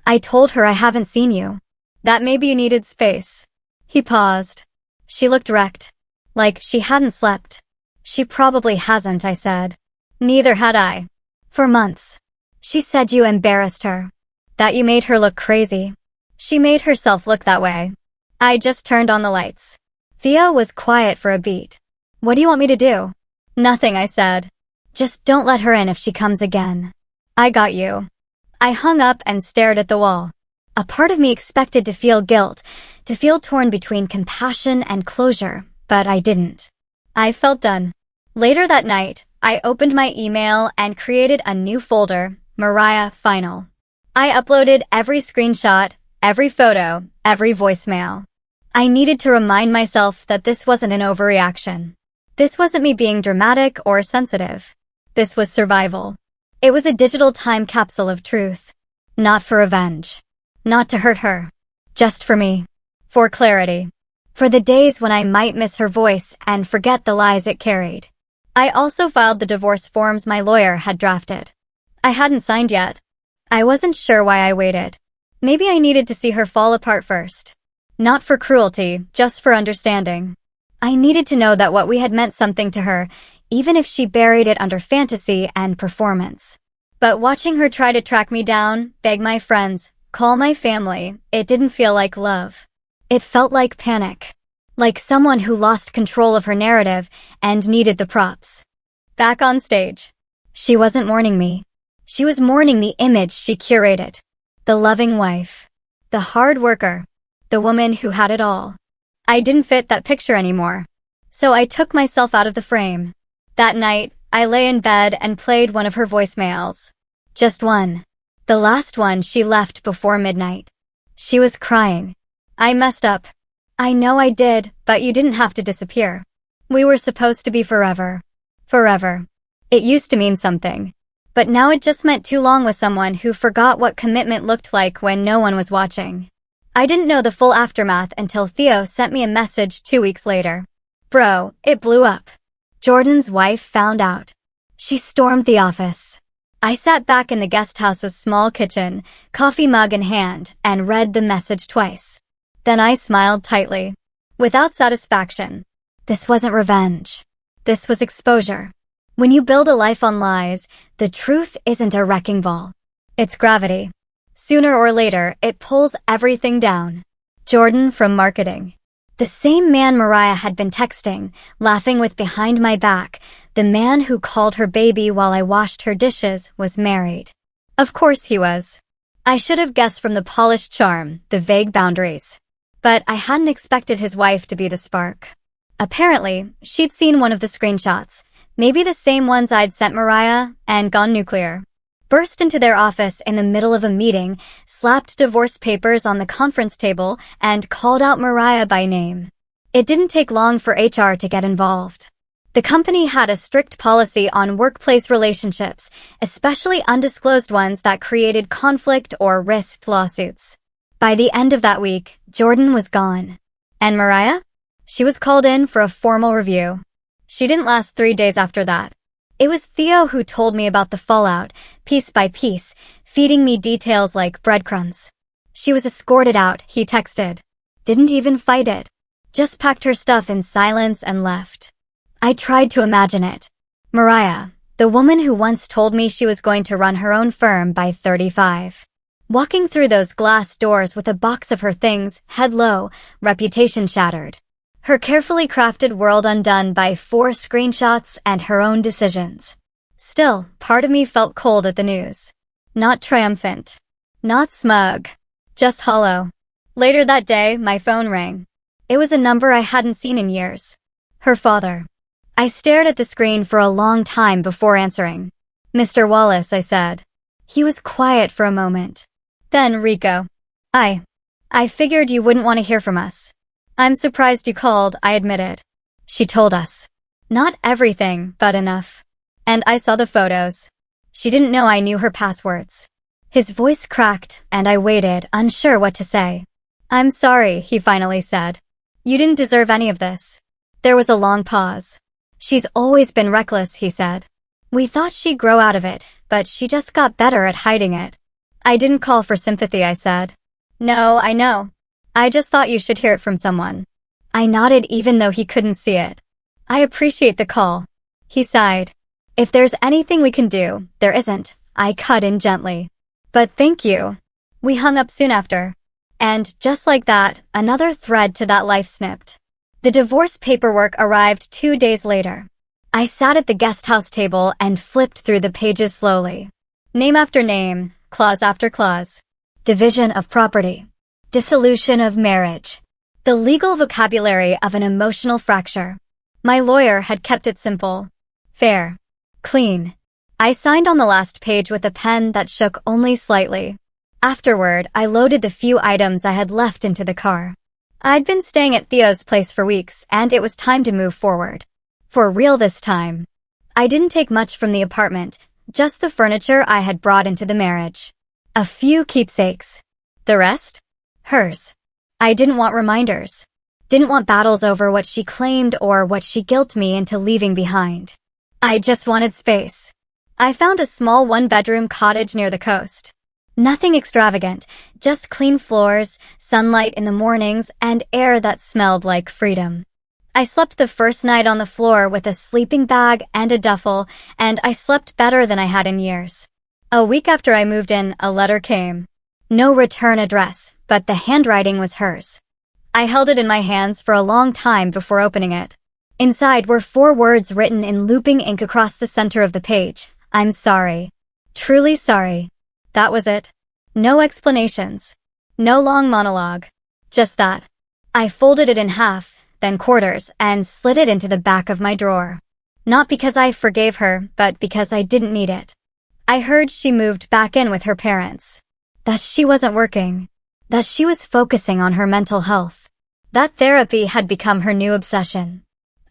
I told her I haven't seen you. That maybe you needed space. He paused. She looked wrecked. Like she hadn't slept. She probably hasn't, I said. Neither had I. For months. She said you embarrassed her. That you made her look crazy. She made herself look that way. I just turned on the lights. Theo was quiet for a beat. What do you want me to do? Nothing, I said. Just don't let her in if she comes again. I got you. I hung up and stared at the wall. A part of me expected to feel guilt, to feel torn between compassion and closure, but I didn't. I felt done. Later that night, I opened my email and created a new folder, Mariah Final. I uploaded every screenshot, every photo, every voicemail. I needed to remind myself that this wasn't an overreaction. This wasn't me being dramatic or sensitive. This was survival. It was a digital time capsule of truth. Not for revenge. Not to hurt her. Just for me. For clarity. For the days when I might miss her voice and forget the lies it carried. I also filed the divorce forms my lawyer had drafted. I hadn't signed yet. I wasn't sure why I waited. Maybe I needed to see her fall apart first. Not for cruelty, just for understanding. I needed to know that what we had meant something to her, even if she buried it under fantasy and performance. But watching her try to track me down, beg my friends, call my family, it didn't feel like love. It felt like panic. Like someone who lost control of her narrative and needed the props. Back on stage. She wasn't mourning me. She was mourning the image she curated. The loving wife. The hard worker. The woman who had it all. I didn't fit that picture anymore. So I took myself out of the frame. That night, I lay in bed and played one of her voicemails. Just one. The last one she left before midnight. She was crying. I messed up. I know I did, but you didn't have to disappear. We were supposed to be forever. Forever. It used to mean something. But now it just meant too long with someone who forgot what commitment looked like when no one was watching. I didn't know the full aftermath until Theo sent me a message 2 weeks later. Bro, it blew up. Jordan's wife found out. She stormed the office. I sat back in the guest house's small kitchen, coffee mug in hand, and read the message twice. Then I smiled tightly. Without satisfaction. This wasn't revenge. This was exposure. When you build a life on lies, the truth isn't a wrecking ball. It's gravity. Sooner or later, it pulls everything down. Jordan from marketing. The same man Mariah had been texting, laughing with behind my back, the man who called her baby while I washed her dishes, was married. Of course he was. I should have guessed from the polished charm, the vague boundaries. But I hadn't expected his wife to be the spark. Apparently, she'd seen one of the screenshots, maybe the same ones I'd sent Mariah, and gone nuclear. Burst into their office in the middle of a meeting, slapped divorce papers on the conference table, and called out Mariah by name. It didn't take long for HR to get involved. The company had a strict policy on workplace relationships, especially undisclosed ones that created conflict or risked lawsuits. By the end of that week, Jordan was gone. And Mariah? She was called in for a formal review. She didn't last 3 days after that. It was Theo who told me about the fallout, piece by piece, feeding me details like breadcrumbs. She was escorted out, he texted. Didn't even fight it. Just packed her stuff in silence and left. I tried to imagine it. Mariah, the woman who once told me she was going to run her own firm by 35. Walking through those glass doors with a box of her things, head low, reputation shattered. Her carefully crafted world undone by 4 screenshots and her own decisions. Still, part of me felt cold at the news. Not triumphant. Not smug. Just hollow. Later that day, my phone rang. It was a number I hadn't seen in years. Her father. I stared at the screen for a long time before answering. Mr. Wallace, I said. He was quiet for a moment. Then Rico. I figured you wouldn't want to hear from us. I'm surprised you called, I admitted. She told us. Not everything, but enough. And I saw the photos. She didn't know I knew her passwords. His voice cracked, and I waited, unsure what to say. I'm sorry, he finally said. You didn't deserve any of this. There was a long pause. She's always been reckless, he said. We thought she'd grow out of it, but she just got better at hiding it. I didn't call for sympathy, I said. No, I know. I just thought you should hear it from someone. I nodded even though he couldn't see it. I appreciate the call. He sighed. If there's anything we can do, there isn't. I cut in gently. But thank you. We hung up soon after. And, just like that, another thread to that life snipped. The divorce paperwork arrived 2 days later. I sat at the guest house table and flipped through the pages slowly. Name after name, clause after clause. Division of property. Dissolution of marriage. The legal vocabulary of an emotional fracture. My lawyer had kept it simple. Fair. Clean. I signed on the last page with a pen that shook only slightly. Afterward, I loaded the few items I had left into the car. I'd been staying at Theo's place for weeks, and it was time to move forward. For real this time. I didn't take much from the apartment, just the furniture I had brought into the marriage. A few keepsakes. The rest? Hers. I didn't want reminders. Didn't want battles over what she claimed or what she guilted me into leaving behind. I just wanted space. I found a small one-bedroom cottage near the coast. Nothing extravagant, just clean floors, sunlight in the mornings, and air that smelled like freedom. I slept the first night on the floor with a sleeping bag and a duffel, and I slept better than I had in years. A week after I moved in, a letter came. No return address, but the handwriting was hers. I held it in my hands for a long time before opening it. Inside were 4 words written in looping ink across the center of the page. I'm sorry. Truly sorry. That was it. No explanations. No long monologue. Just that. I folded it in half, then quarters, and slid it into the back of my drawer. Not because I forgave her, but because I didn't need it. I heard she moved back in with her parents. That she wasn't working. That she was focusing on her mental health. That therapy had become her new obsession.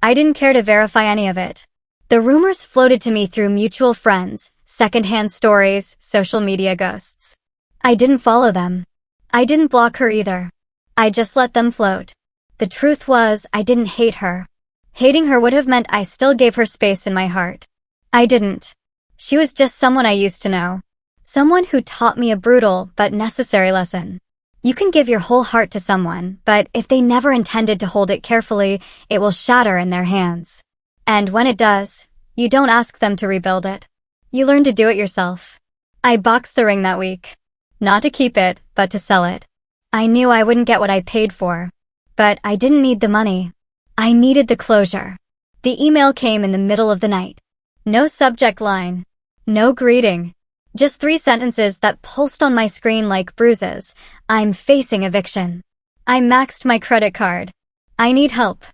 I didn't care to verify any of it. The rumors floated to me through mutual friends, secondhand stories, social media ghosts. I didn't follow them. I didn't block her either. I just let them float. The truth was, I didn't hate her. Hating her would have meant I still gave her space in my heart. I didn't. She was just someone I used to know. Someone who taught me a brutal but necessary lesson. You can give your whole heart to someone, but if they never intended to hold it carefully, it will shatter in their hands. And when it does, you don't ask them to rebuild it. You learn to do it yourself. I boxed the ring that week. Not to keep it, but to sell it. I knew I wouldn't get what I paid for. But I didn't need the money. I needed the closure. The email came in the middle of the night. No subject line. No greeting. Just 3 sentences that pulsed on my screen like bruises. I'm facing eviction. I maxed my credit card. I need help.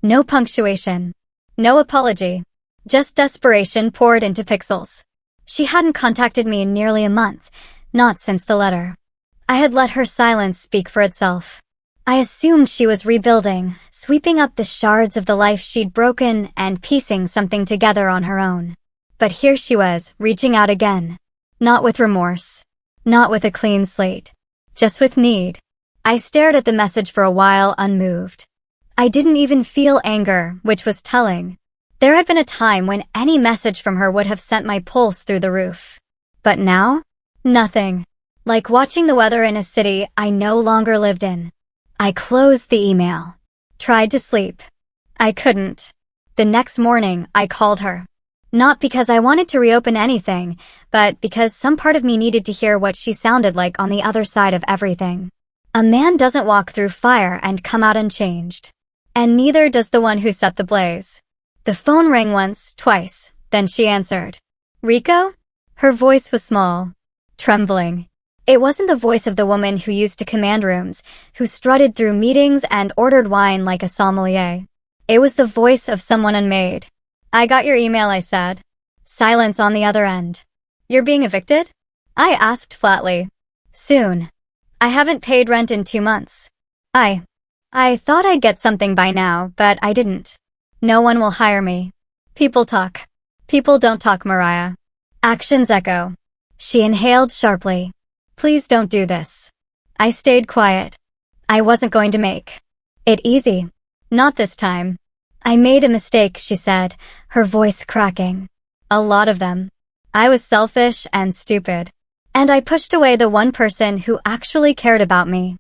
No punctuation. No apology. Just desperation poured into pixels. She hadn't contacted me in nearly a month, not since the letter. I had let her silence speak for itself. I assumed she was rebuilding, sweeping up the shards of the life she'd broken and piecing something together on her own. But here she was, reaching out again. Not with remorse. Not with a clean slate. Just with need. I stared at the message for a while, unmoved. I didn't even feel anger, which was telling. There had been a time when any message from her would have sent my pulse through the roof. But now? Nothing. Like watching the weather in a city I no longer lived in. I closed the email. Tried to sleep. I couldn't. The next morning, I called her. Not because I wanted to reopen anything, but because some part of me needed to hear what she sounded like on the other side of everything. A man doesn't walk through fire and come out unchanged. And neither does the one who set the blaze. The phone rang once, twice, then she answered. Rico? Her voice was small. Trembling. It wasn't the voice of the woman who used to command rooms, who strutted through meetings and ordered wine like a sommelier. It was the voice of someone unmade. I got your email, I said. Silence on the other end. You're being evicted? I asked flatly. Soon. I haven't paid rent in 2 months. I thought I'd get something by now, but I didn't. No one will hire me. People talk. People don't talk, Mariah. Actions echo. She inhaled sharply. Please don't do this. I stayed quiet. I wasn't going to make it easy. Not this time. I made a mistake, she said, her voice cracking. A lot of them. I was selfish and stupid. And I pushed away the one person who actually cared about me.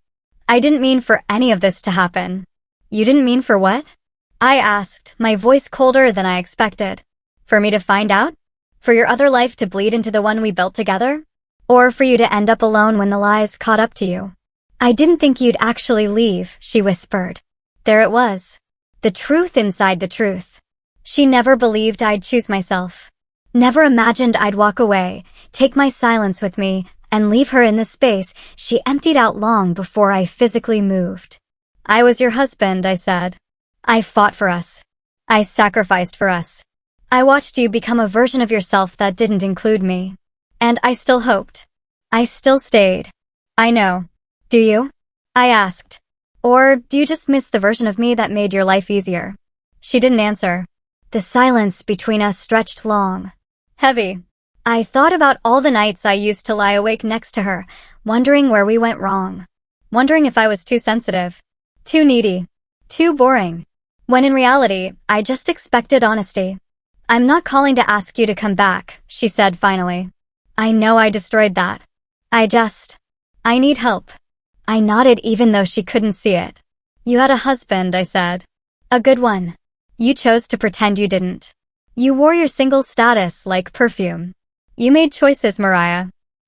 I didn't mean for any of this to happen. You didn't mean for what? I asked, my voice colder than I expected. For me to find out? For your other life to bleed into the one we built together? Or for you to end up alone when the lies caught up to you? I didn't think you'd actually leave, she whispered. There it was. The truth inside the truth. She never believed I'd choose myself. Never imagined I'd walk away, take my silence with me, and leave her in the space she emptied out long before I physically moved. I was your husband, I said. I fought for us. I sacrificed for us. I watched you become a version of yourself that didn't include me. And I still hoped. I still stayed. I know. Do you? I asked. Or do you just miss the version of me that made your life easier? She didn't answer. The silence between us stretched long. Heavy. I thought about all the nights I used to lie awake next to her, wondering where we went wrong. Wondering if I was too sensitive, too needy, too boring. When in reality, I just expected honesty. I'm not calling to ask you to come back, she said finally. I know I destroyed that. I need help. I nodded even though she couldn't see it. You had a husband, I said. A good one. You chose to pretend you didn't. You wore your single status like perfume. You made choices, Mariah.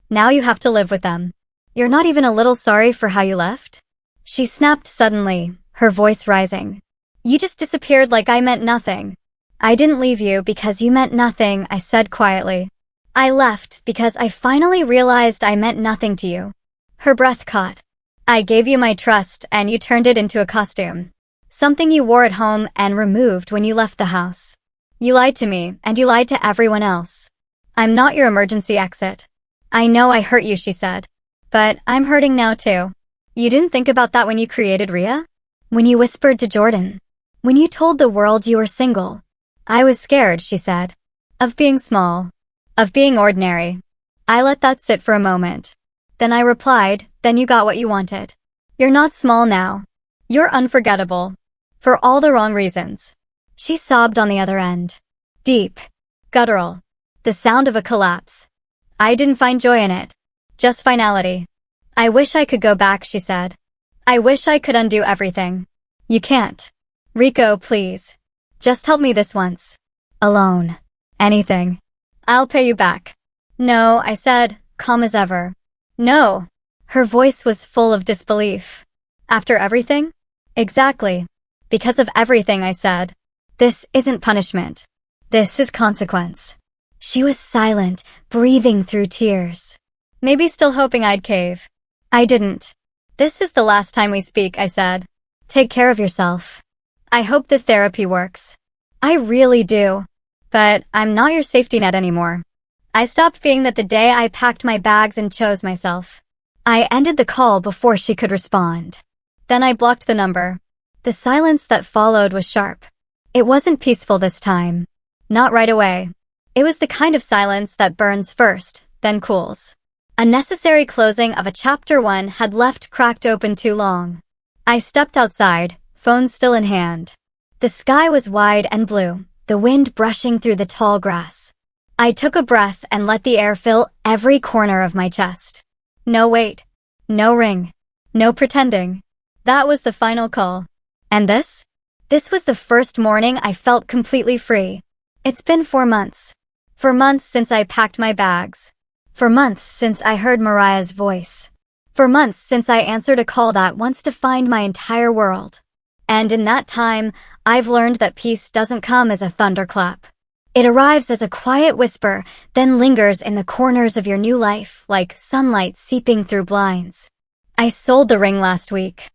Now you have to live with them. You're not even a little sorry for how you left? She snapped suddenly, her voice rising. You just disappeared like I meant nothing. I didn't leave you because you meant nothing, I said quietly. I left because I finally realized I meant nothing to you. Her breath caught. I gave you my trust and you turned it into a costume. Something you wore at home and removed when you left the house. You lied to me and you lied to everyone else. I'm not your emergency exit. I know I hurt you, she said. But I'm hurting now too. You didn't think about that when you created Rhea? When you whispered to Jordan? When you told the world you were single? I was scared, she said. Of being small. Of being ordinary. I let that sit for a moment. Then I replied, then you got what you wanted. You're not small now. You're unforgettable. For all the wrong reasons. She sobbed on the other end. Deep. Guttural. The sound of a collapse. I didn't find joy in it. Just finality. I wish I could go back, she said. I wish I could undo everything. You can't. Rico, please. Just help me this once. Alone. Anything. I'll pay you back. No, I said, calm as ever. No. Her voice was full of disbelief. After everything? Exactly. Because of everything, I said. This isn't punishment. This is consequence. She was silent, breathing through tears. Maybe still hoping I'd cave. I didn't. This is the last time we speak, I said. Take care of yourself. I hope the therapy works. I really do. But I'm not your safety net anymore. I stopped being that the day I packed my bags and chose myself. I ended the call before she could respond. Then I blocked the number. The silence that followed was sharp. It wasn't peaceful this time. Not right away. It was the kind of silence that burns first, then cools. A necessary closing of a chapter 1 had left cracked open too long. I stepped outside, phone still in hand. The sky was wide and blue, the wind brushing through the tall grass. I took a breath and let the air fill every corner of my chest. No wait. No ring. No pretending. That was the final call. And this? This was the first morning I felt completely free. It's been 4 months. 4 months since I packed my bags. 4 months since I heard Mariah's voice. 4 months since I answered a call that once defined my entire world. And in that time, I've learned that peace doesn't come as a thunderclap. It arrives as a quiet whisper, then lingers in the corners of your new life like sunlight seeping through blinds. I sold the ring last week.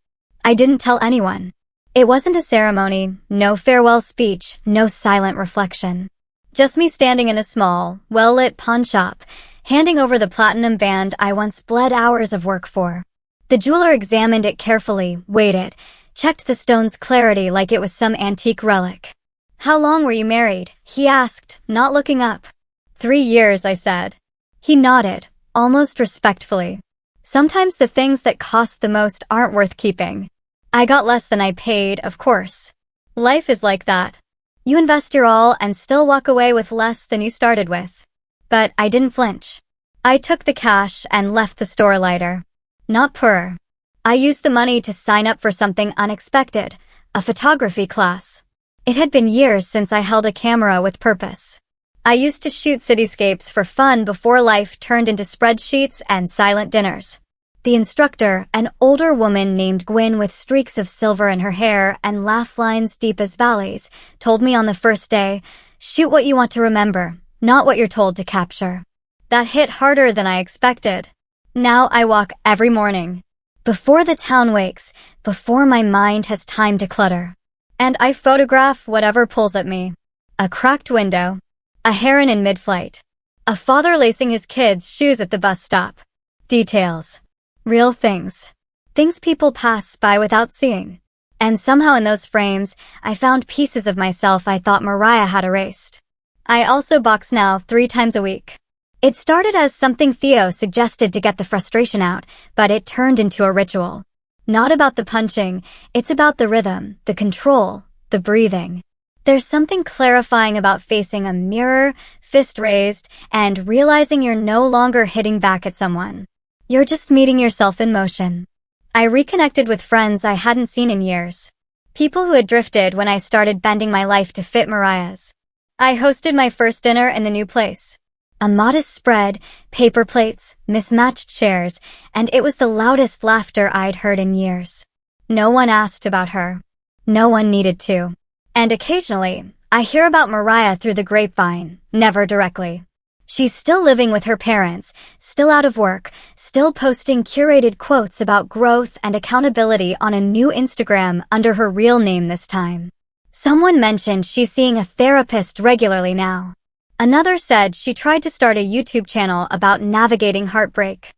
I didn't tell anyone. It wasn't a ceremony, no farewell speech, no silent reflection. Just me standing in a small, well-lit pawn shop, handing over the platinum band I once bled hours of work for. The jeweler examined it carefully, waited, checked the stone's clarity like it was some antique relic. How long were you married? He asked, not looking up. 3 years, I said. He nodded, almost respectfully. Sometimes the things that cost the most aren't worth keeping. I got less than I paid, of course. Life is like that. You invest your all and still walk away with less than you started with. But I didn't flinch. I took the cash and left the store lighter. Not poor. I used the money to sign up for something unexpected, a photography class. It had been years since I held a camera with purpose. I used to shoot cityscapes for fun before life turned into spreadsheets and silent dinners. The instructor, an older woman named Gwyn with streaks of silver in her hair and laugh lines deep as valleys, told me on the first day, "Shoot what you want to remember, not what you're told to capture." That hit harder than I expected. Now I walk every morning, before the town wakes, before my mind has time to clutter. And I photograph whatever pulls at me. A cracked window, a heron in mid-flight, a father lacing his kids' shoes at the bus stop. Details. Real things. Things people pass by without seeing. And somehow in those frames, I found pieces of myself I thought Mariah had erased. I also box now 3 times a week. It started as something Theo suggested to get the frustration out, but it turned into a ritual. Not about the punching, it's about the rhythm, the control, the breathing. There's something clarifying about facing a mirror, fist raised, and realizing you're no longer hitting back at someone. You're just meeting yourself in motion. I reconnected with friends I hadn't seen in years. People who had drifted when I started bending my life to fit Mariah's. I hosted my first dinner in the new place. A modest spread, paper plates, mismatched chairs, and it was the loudest laughter I'd heard in years. No one asked about her. No one needed to. And occasionally, I hear about Mariah through the grapevine, never directly. She's still living with her parents, still out of work, still posting curated quotes about growth and accountability on a new Instagram under her real name this time. Someone mentioned she's seeing a therapist regularly now. Another said she tried to start a YouTube channel about navigating heartbreak.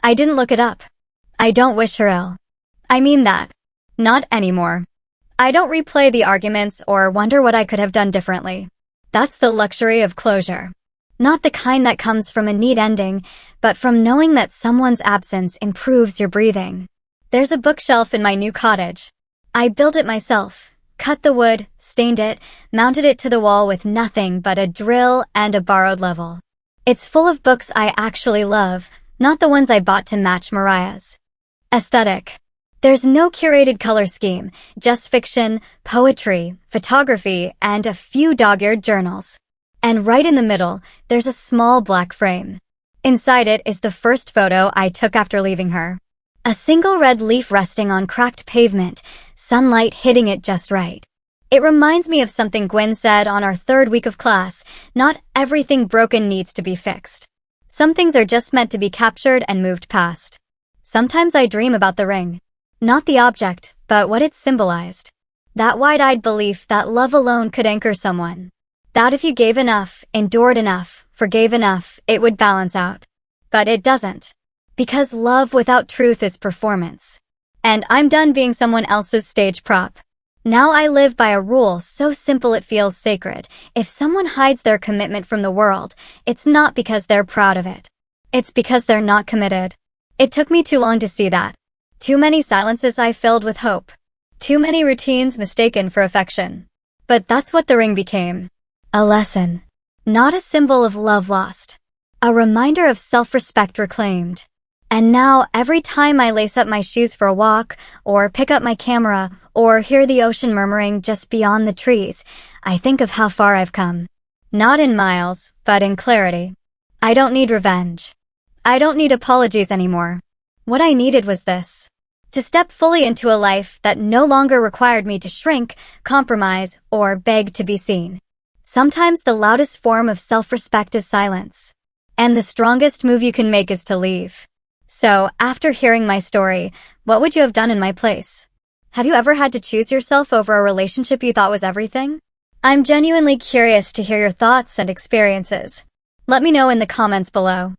I didn't look it up. I don't wish her ill. I mean that. Not anymore. I don't replay the arguments or wonder what I could have done differently. That's the luxury of closure. Not the kind that comes from a neat ending, but from knowing that someone's absence improves your breathing. There's a bookshelf in my new cottage. I built it myself. Cut the wood, stained it, mounted it to the wall with nothing but a drill and a borrowed level. It's full of books I actually love, not the ones I bought to match Mariah's. Aesthetic. There's no curated color scheme, just fiction, poetry, photography, and a few dog-eared journals. And right in the middle, there's a small black frame. Inside it is the first photo I took after leaving her. A single red leaf resting on cracked pavement, sunlight hitting it just right. It reminds me of something Gwen said on our 3rd week of class, not everything broken needs to be fixed. Some things are just meant to be captured and moved past. Sometimes I dream about the ring. Not the object, but what it symbolized. That wide-eyed belief that love alone could anchor someone. That if you gave enough, endured enough, forgave enough, it would balance out. But it doesn't. Because love without truth is performance. And I'm done being someone else's stage prop. Now I live by a rule so simple it feels sacred. If someone hides their commitment from the world, it's not because they're proud of it. It's because they're not committed. It took me too long to see that. Too many silences I filled with hope. Too many routines mistaken for affection. But that's what the ring became. A lesson. Not a symbol of love lost. A reminder of self-respect reclaimed. And now, every time I lace up my shoes for a walk, or pick up my camera, or hear the ocean murmuring just beyond the trees, I think of how far I've come. Not in miles, but in clarity. I don't need revenge. I don't need apologies anymore. What I needed was this. To step fully into a life that no longer required me to shrink, compromise, or beg to be seen. Sometimes the loudest form of self-respect is silence. And the strongest move you can make is to leave. So, after hearing my story, what would you have done in my place? Have you ever had to choose yourself over a relationship you thought was everything? I'm genuinely curious to hear your thoughts and experiences. Let me know in the comments below.